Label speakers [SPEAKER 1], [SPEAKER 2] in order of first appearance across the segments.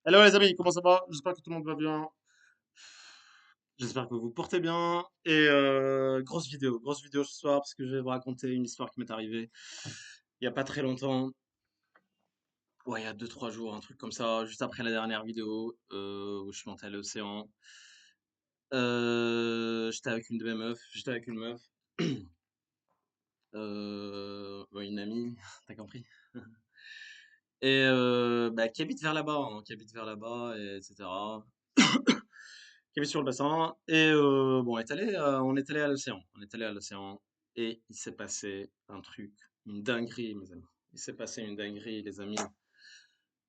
[SPEAKER 1] Hello les amis, comment ça va? J'espère que tout le monde va bien. J'espère que vous vous portez bien. Et grosse vidéo ce soir parce que je vais vous raconter une histoire qui m'est arrivée il y a pas très longtemps. Ouais, il y a deux trois jours, un truc comme ça, juste après la dernière vidéo où je suis monté à l'océan. J'étais avec une de mes meufs, j'étais avec une meuf, ouais, une amie, t'as compris? Et bah, qui habite vers là-bas, hein, qui habite vers là-bas, et etc. Qui avait sur le bassin. Et bon, on est allé à l'océan. On est allé à l'océan. Et il s'est passé un truc, une dinguerie, mes amis. Il s'est passé une dinguerie, les amis,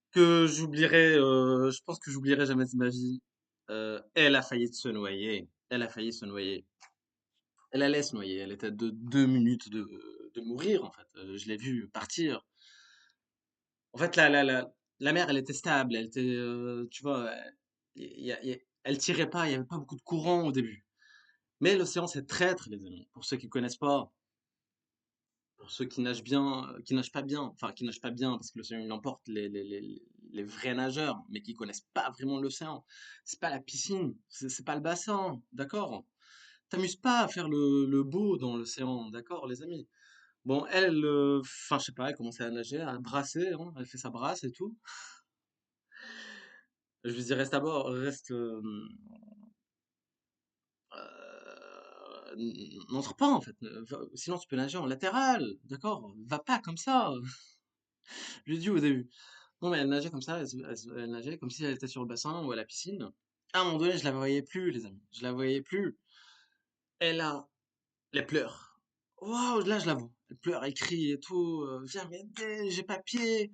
[SPEAKER 1] que j'oublierai, je pense que j'oublierai jamais de ma vie. Elle a failli se noyer. Elle a failli se noyer. Elle allait se noyer. Elle était à 2 minutes de mourir, en fait. Je l'ai vue partir. En fait, la mer, elle était stable. Elle était, tu vois, elle tirait pas. Il y avait pas beaucoup de courant au début. Mais l'océan, c'est traître, les amis. Pour ceux qui connaissent pas, pour ceux qui nagent bien, qui nagent pas bien, enfin, qui nagent pas bien, parce que l'océan, il emporte les vrais nageurs, mais qui connaissent pas vraiment l'océan. C'est pas la piscine, c'est pas le bassin, d'accord? T'amuses pas à faire le beau dans l'océan, d'accord, les amis? Bon, elle, enfin, je sais pas, elle commençait à nager, à brasser, hein, elle fait sa brasse et tout. Je lui dis, reste à bord, reste, n'entre pas en fait. Sinon tu peux nager en latéral, d'accord? Va pas comme ça. Je lui ai dit au début. Non mais elle nageait comme ça, elle nageait comme si elle était sur le bassin ou à la piscine. À un moment donné, je la voyais plus, les amis. Je la voyais plus. Et là, elle pleure. Waouh, là je la vois. Elle pleure, elle crie et tout. Viens m'aider, j'ai pas pied.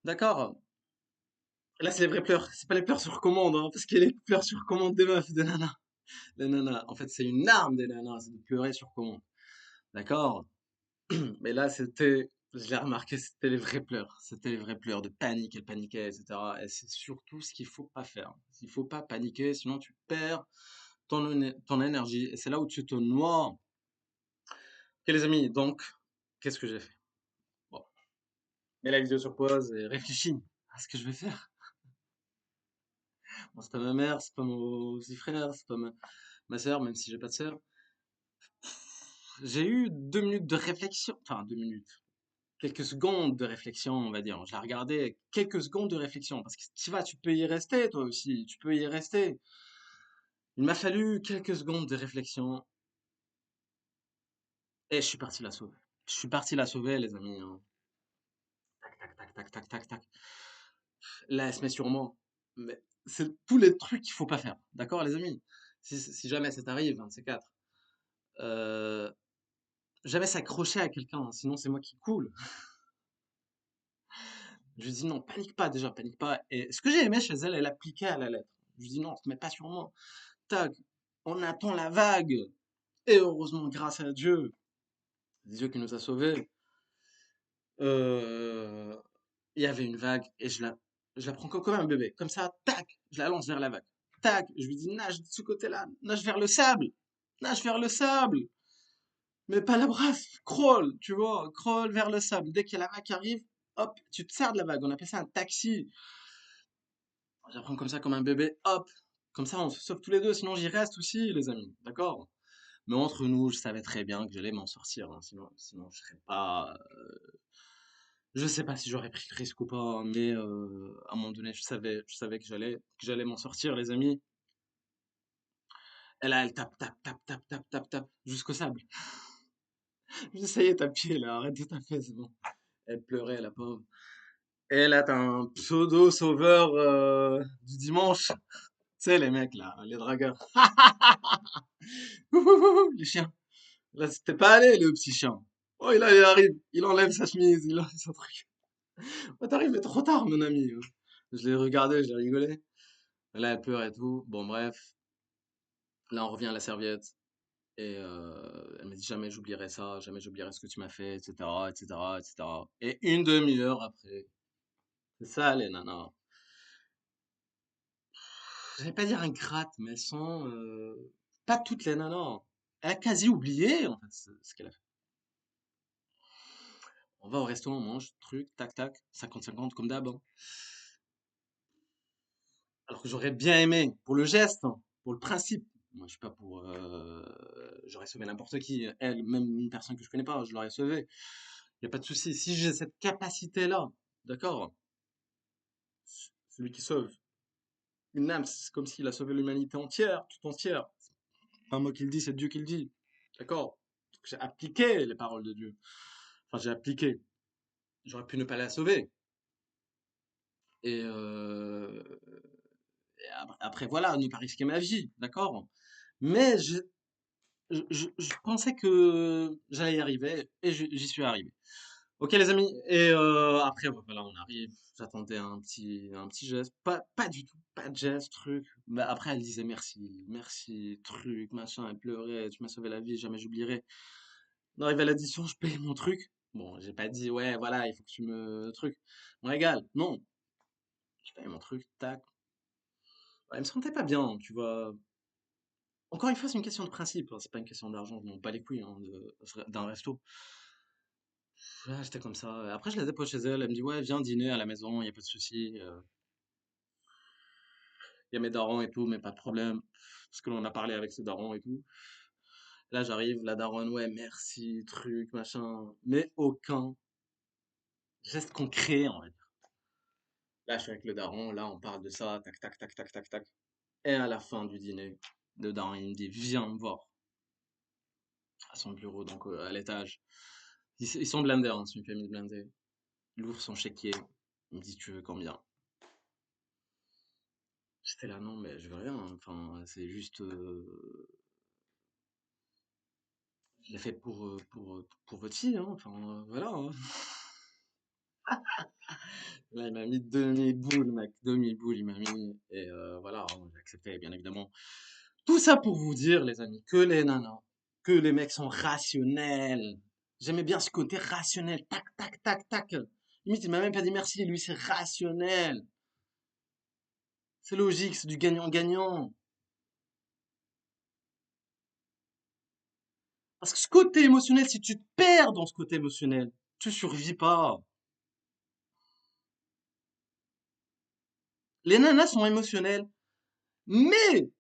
[SPEAKER 1] D'accord? Là, c'est les vrais pleurs. C'est pas les pleurs sur commande, hein, parce qu'il y a les pleurs sur commande des meufs, des nanas. Les nanas, en fait, c'est une arme des nanas, c'est de pleurer sur commande. D'accord? Mais là, je l'ai remarqué, c'était les vrais pleurs. C'était les vrais pleurs de panique, elle paniquait, etc. Et c'est surtout ce qu'il faut pas faire. Il faut pas paniquer, sinon tu perds ton énergie. Et c'est là où tu te noies. Ok, les amis, donc, qu'est-ce que j'ai fait? Bon, mets la vidéo sur pause et réfléchis à ce que je vais faire. Bon, c'est pas ma mère, c'est pas mon petit frère, c'est pas ma sœur, même si j'ai pas de sœur. J'ai eu 2 minutes de réflexion, enfin 2 minutes. Quelques secondes de réflexion, on va dire. Je la regardais, quelques secondes de réflexion, parce que tu vas, tu peux y rester, toi aussi, tu peux y rester. Il m'a fallu quelques secondes de réflexion, et je suis parti la sauver. Je suis parti la sauver, les amis, hein. Tac, tac, tac, tac, tac, tac, tac. Là, elle se met sur moi. Mais c'est tous les trucs qu'il faut pas faire. D'accord, les amis? Si jamais ça t'arrive, un de ces quatre, euh, jamais s'accrocher à quelqu'un, hein, sinon c'est moi qui coule. Je lui dis non, panique pas déjà, panique pas. Et ce que j'ai aimé chez elle, elle appliquait à la lettre. Je lui dis non, te mets pas sur moi. Tac, on attend la vague. Et heureusement, grâce à Dieu, Dieu qui nous a sauvés, euh, il y avait une vague et je la prends comme un bébé. Comme ça, tac, je la lance vers la vague. Tac, je lui dis nage de ce côté-là, nage vers le sable, nage vers le sable. Mais pas la brasse, crawl, tu vois, crawl vers le sable. Dès qu'il y a la vague qui arrive, hop, tu te sers de la vague. On appelle ça un taxi. J'apprends comme ça, comme un bébé, hop. Comme ça, on se sauve tous les deux, sinon j'y reste aussi, les amis. D'accord? Mais entre nous, je savais très bien que j'allais m'en sortir, hein, sinon je serais pas. Je sais pas si j'aurais pris le risque ou pas, hein, mais à un moment donné, je savais que j'allais m'en sortir, les amis. Et là, elle tape, tape, tape, tape, tape, tape, tape, jusqu'au sable. Je dis, ça y est, t'as pied là, arrête de taper, c'est bon. Elle pleurait, la pauvre. Et là, t'as un pseudo sauveur du dimanche. Tu sais, les mecs là, les dragueurs. Les chiens. Là, c'était pas allé, le petit chien. Oh, il arrive, il enlève sa chemise, il enlève son truc. Oh, t'arrives trop tard, mon ami. Je l'ai regardé, j'ai rigolé. Là, elle pleure et tout. Bon, bref. Là, on revient à la serviette. Et elle m'a dit jamais j'oublierai ça, jamais j'oublierai ce que tu m'as fait, etc., etc., etc. Et une demi-heure après, c'est ça, les nanas. Je vais pas dire ingrates, mais elles sont pas toutes les nanas. Elle a quasi oublié, en fait, ce qu'elle a fait. On va au resto, on mange, truc, tac, tac, 50-50 comme d'hab, hein. Alors que j'aurais bien aimé, pour le geste, hein, pour le principe. Moi, je suis pas pour. J'aurais sauvé n'importe qui, elle, même une personne que je connais pas, je l'aurais sauvé. Il y a pas de souci. Si j'ai cette capacité-là, d'accord, celui qui sauve une âme, c'est comme s'il a sauvé l'humanité entière, tout entière. C'est pas moi qui le dis, c'est Dieu qui le dit, d'accord. Donc, j'ai appliqué les paroles de Dieu. Enfin, j'ai appliqué. J'aurais pu ne pas la sauver. Et, après, voilà, ne pas risquer ma vie, d'accord. Mais je pensais que j'allais y arriver et j'y suis arrivé. Ok les amis, et après voilà on arrive, j'attendais un petit geste, pas du tout, pas de geste, truc. Bah, après elle disait merci, merci, truc, machin, elle pleurait, tu m'as sauvé la vie, jamais j'oublierai. On arrive à l'addition, je paye mon truc. Bon, j'ai pas dit ouais voilà, il faut que tu me truc. Bon égal, non, je paye mon truc, tac. Ouais, elle me sentait pas bien, tu vois. Encore une fois, c'est une question de principe, hein, c'est pas une question d'argent, je m'en bats les couilles hein, d'un resto. Ouais, j'étais comme ça. Après, je la dépose chez elle. Elle me dit, ouais, viens dîner à la maison, il n'y a pas de souci. Il y a mes darons et tout, mais pas de problème. Parce que l'on a parlé avec ses darons et tout. Là, j'arrive, la daronne, ouais, merci, truc, machin. Mais aucun geste concret, en fait. Là, je suis avec le daron, là, on parle de ça, tac, tac, tac, tac, tac, tac. Et à la fin du dîner, le daron, il me dit, viens me voir à son bureau, donc à l'étage. Ils sont blindés, hein, c'est une famille blindée. Il ouvre son chéquier. Il me dit, tu veux combien? J'étais là, non, mais je veux rien. Enfin, c'est juste. Je l'ai fait pour votre fille, hein. Enfin, voilà, hein. Là, il m'a mis demi-boule, mec. Demi-boule, il m'a mis. Et voilà, hein, j'ai accepté, bien évidemment. Tout ça pour vous dire, les amis, que les nanas, que les mecs sont rationnels. J'aimais bien ce côté rationnel. Tac, tac, tac, tac. Limite, il m'a même pas dit merci. Lui, c'est rationnel. C'est logique, c'est du gagnant-gagnant. Parce que ce côté émotionnel, si tu te perds dans ce côté émotionnel, tu survis pas. Les nanas sont émotionnelles, mais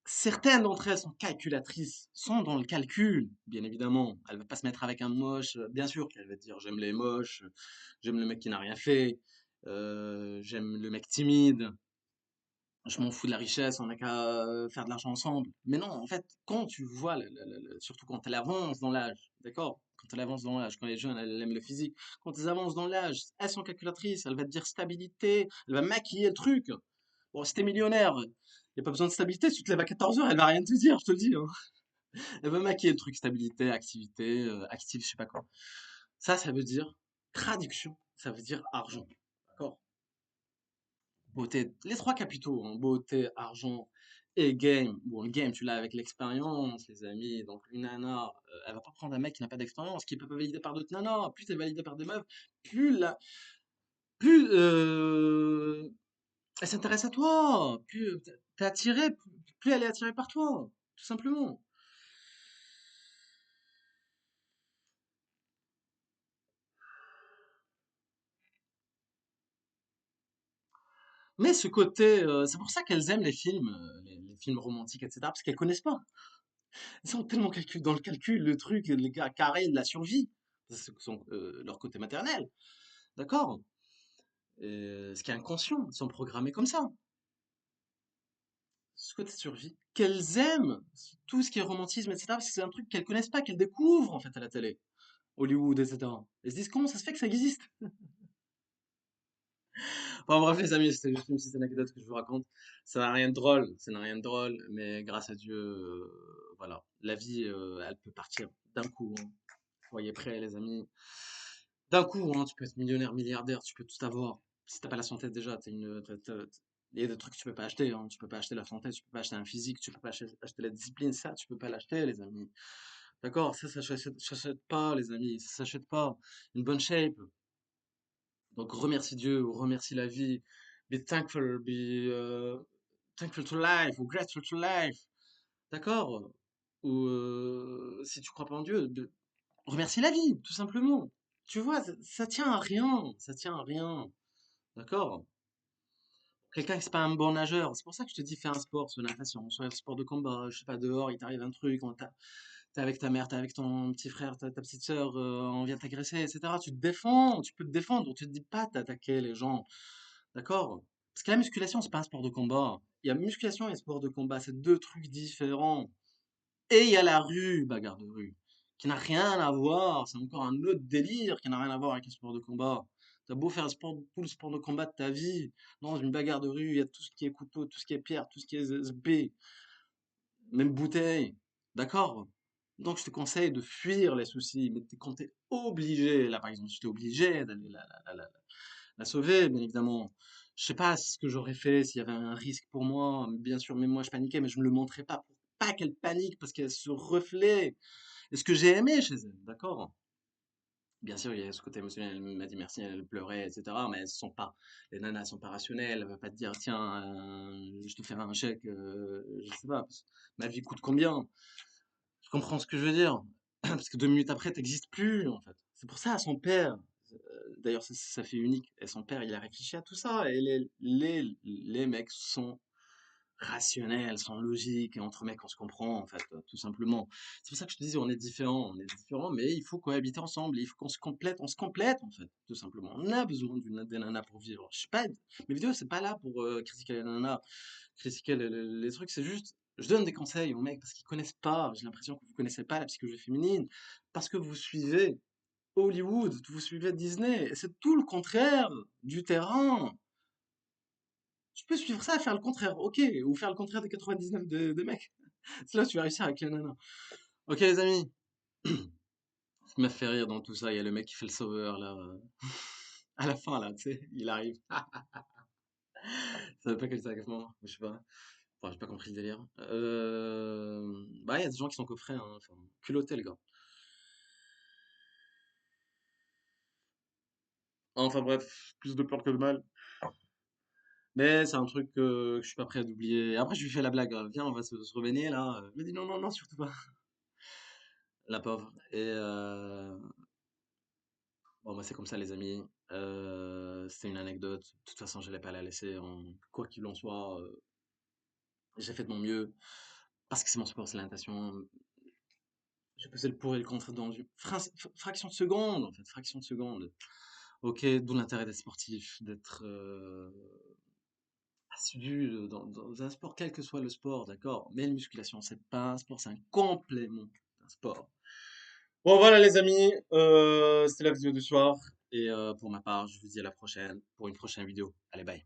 [SPEAKER 1] certaines d'entre elles sont calculatrices, sont dans le calcul, bien évidemment. Elle va pas se mettre avec un moche, bien sûr qu'elle va te dire j'aime les moches, j'aime le mec qui n'a rien fait, j'aime le mec timide, je m'en fous de la richesse, on n'a qu'à faire de l'argent ensemble. Mais non, en fait, quand tu vois, surtout quand elle avance dans l'âge, d'accord? Quand elle avance dans l'âge, quand les jeunes, elles aiment le physique, quand elles avancent dans l'âge, elles sont calculatrices, elle va te dire stabilité, elle va maquiller le truc. Bon, si t'es millionnaire, y a pas besoin de stabilité, si tu te lèves à 14 heures, elle va rien te dire, je te le dis, hein. Elle va maquiller le truc, stabilité, activité, actif, je sais pas quoi. Ça veut dire traduction, ça veut dire argent. D'accord? Beauté, les trois capitaux, hein, beauté, argent et game. Bon, le game, tu l'as avec l'expérience, les amis. Donc, une nana, elle va pas prendre un mec qui n'a pas d'expérience, qui peut pas valider par d'autres nanas. Plus t'es validé par des meufs, plus elle s'intéresse à toi, plus t'es attiré, plus elle est attirée par toi, tout simplement. Mais ce côté, c'est pour ça qu'elles aiment les films, les films romantiques, etc., parce qu'elles connaissent pas. Ils sont tellement dans le calcul, le truc, les gars carrés de la survie. Ce sont leur côté maternel, d'accord? Ce qui est inconscient, ils sont programmés comme ça. Ce côté de survie, qu'elles aiment tout ce qui est romantisme, etc., parce que c'est un truc qu'elles connaissent pas, qu'elles découvrent en fait à la télé, Hollywood, etc. Elles se disent comment ça se fait que ça existe? Enfin bref les amis, c'était juste une petite anecdote que je vous raconte. Ça n'a rien de drôle, ça n'a rien de drôle, mais grâce à Dieu, voilà, la vie, elle peut partir d'un coup, hein. Soyez prêts les amis. D'un coup, hein, tu peux être millionnaire, milliardaire, tu peux tout avoir. Si t'as pas la santé déjà, il y a des trucs que tu peux pas acheter, hein. Tu peux pas acheter la santé, tu peux pas acheter un physique, tu peux pas acheter la discipline, ça, tu peux pas l'acheter, les amis. D'accord? Ça s'achète pas, les amis, ça s'achète pas. Une bonne shape. Donc remercie Dieu, ou remercie la vie. Be thankful to life, ou grateful to life. D'accord? Ou si tu crois pas en Dieu, remercie la vie, tout simplement. Tu vois, ça tient à rien, ça tient à rien. D'accord? Quelqu'un qui c'est pas un bon nageur, c'est pour ça que je te dis fais un sport, soit natation, soit un sport de combat, je sais pas, dehors, il t'arrive un truc, t'es avec ta mère, t'es avec ton petit frère, ta petite sœur, on vient t'agresser, etc. Tu te défends, tu peux te défendre, tu te dis pas d'attaquer les gens, d'accord? Parce que la musculation, c'est pas un sport de combat. Il y a musculation et sport de combat, c'est deux trucs différents. Et il y a la rue, bagarre de rue, qui n'a rien à voir, c'est encore un autre délire qui n'a rien à voir avec le sport de combat. T'as beau faire tout le sport de combat de ta vie, dans une bagarre de rue, il y a tout ce qui est couteau, tout ce qui est pierre, tout ce qui est SB, même bouteille, d'accord? Donc je te conseille de fuir les soucis, mais quand t'es obligé, là par exemple, si t'es obligé d'aller la sauver, bien évidemment. Je sais pas ce que j'aurais fait s'il y avait un risque pour moi, bien sûr, même moi je paniquais, mais je me le montrais pas pour pas qu'elle panique, parce qu'elle se reflète. Et ce que j'ai aimé chez elle, d'accord? Bien sûr, il y a ce côté émotionnel, elle m'a dit merci, elle pleurait, etc. Mais elles sont pas, les nanas elles sont pas rationnelles, elle va pas te dire, tiens, je te fais un chèque, je sais pas, ma vie coûte combien? Je comprends ce que je veux dire. Parce que 2 minutes après, t'existes plus, en fait. C'est pour ça, son père, d'ailleurs, ça fait unique. Et son père, il a réfléchi à tout ça. Et les mecs sont rationnels, sont logiques. Et entre mecs, on se comprend, en fait, tout simplement. C'est pour ça que je te dis, on est différents. On est différents, mais il faut cohabiter ensemble. Il faut qu'on se complète. On se complète, en fait, tout simplement. On a besoin des nanas pour vivre. Je sais pas, mes vidéos, c'est pas là pour critiquer les nanas, critiquer les trucs. C'est juste, je donne des conseils aux mecs parce qu'ils connaissent pas. J'ai l'impression que vous connaissez pas la psychologie féminine parce que vous suivez Hollywood, vous suivez Disney. Et c'est tout le contraire du terrain. Tu peux suivre ça et faire le contraire, ok, ou faire le contraire des 99 de mecs. C'est là que tu vas réussir avec les nanas. Ok, les amis, ce qui m'a fait rire dans tout ça, il y a le mec qui fait le sauveur là. À la fin là, tu sais, il arrive. Ça veut pas quel sagement, je sais pas. Enfin, j'ai pas compris le délire. Bah, il y a des gens qui sont coffrés, hein. Enfin, culotté, le gars. Enfin bref, plus de peur que de mal. Mais c'est un truc que je suis pas prêt d'oublier. Après, je lui fais la blague, viens, on va se rebaigner là. Elle me dit non, non, non, surtout pas. La pauvre. Et bon, bah, c'est comme ça, les amis. C'était une anecdote. De toute façon, je n'allais pas la laisser. Quoi qu'il en soit, j'ai fait de mon mieux. Parce que c'est mon sport, c'est la natation. J'ai pesé le pour et le contre dans une fraction de seconde, en fait, fraction de seconde. Ok, d'où l'intérêt d'être sportif, d'être assidu dans un sport, quel que soit le sport, d'accord? Mais la musculation, c'est pas un sport, c'est un complément d'un sport. Bon, voilà, les amis, c'était la vidéo du soir. Et pour ma part, je vous dis à la prochaine pour une prochaine vidéo. Allez, bye.